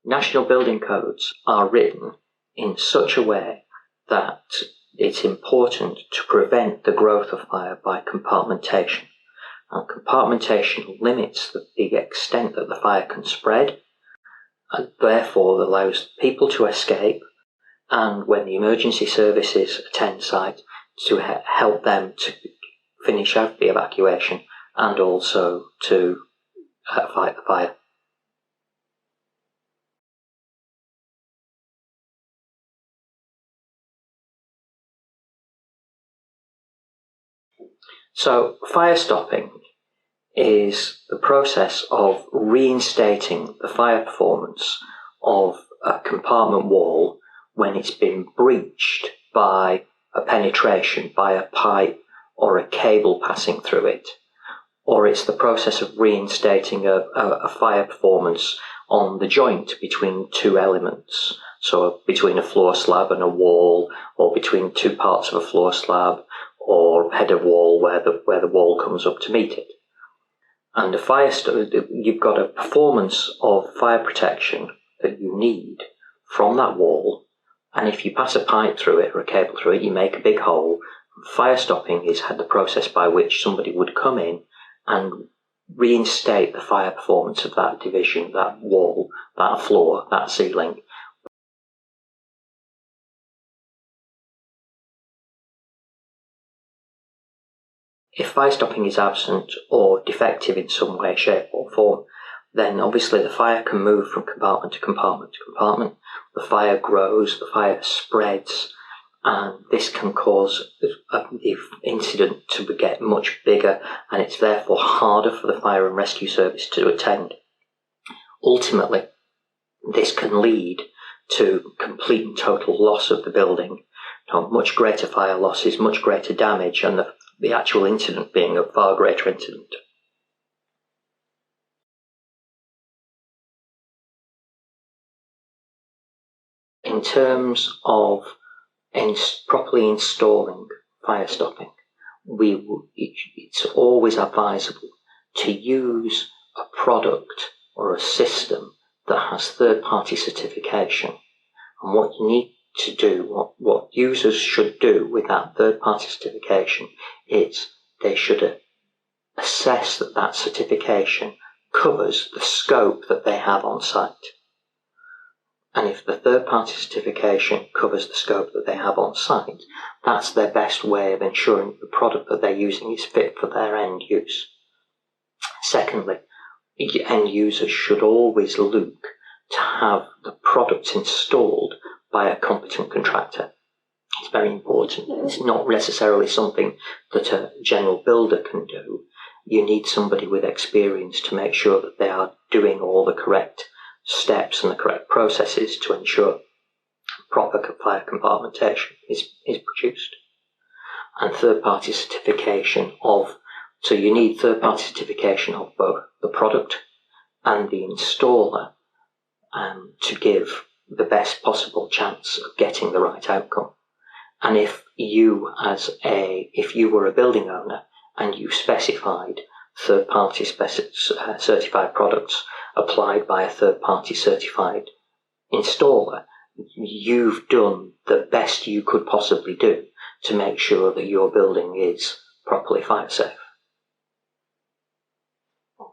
National building codes are written in such a way that it's important to prevent the growth of fire by compartmentation. And compartmentation limits the extent that the fire can spread, and therefore allows people to escape, and when the emergency services attend site, to help them to finish out the evacuation and also to fight the fire. So fire stopping is the process of reinstating the fire performance of a compartment wall when it's been breached by a penetration, by a pipe or a cable passing through it. Or it's the process of reinstating a fire performance on the joint between two elements. So between a floor slab and a wall, or between two parts of a floor slab, or head of wall where the wall comes up to meet it. And you've got a performance of fire protection that you need from that wall, and if you pass a pipe through it or a cable through it, you make a big hole. Fire stopping is the process by which somebody would come in and reinstate the fire performance of that division, that wall, that floor, that ceiling. If fire stopping is absent or defective in some way, shape or form, then obviously the fire can move from compartment to compartment to compartment. The fire grows, the fire spreads, and this can cause the incident to get much bigger, and it's therefore harder for the fire and rescue service to attend. Ultimately, this can lead to complete and total loss of the building, much greater fire losses, much greater damage, and the actual incident being a far greater incident. In terms of properly installing fire stopping, it's always advisable to use a product or a system that has third-party certification. And what you need to do, what users should do with that third-party certification, is they should assess that that certification covers the scope that they have on site. And if the third-party certification covers the scope that they have on site, that's their best way of ensuring the product that they're using is fit for their end use. Secondly, end users should always look to have the products installed by a competent contractor. It's very important. It's not necessarily something that a general builder can do. You need somebody with experience to make sure that they are doing all the correct steps and the correct processes to ensure proper fire compartmentation is produced. And third-party certification so you need third-party certification of both the product and the installer to give the best possible chance of getting the right outcome. And if you were a building owner and you specified third-party certified products applied by a third-party certified installer, you've done the best you could possibly do to make sure that your building is properly fire safe.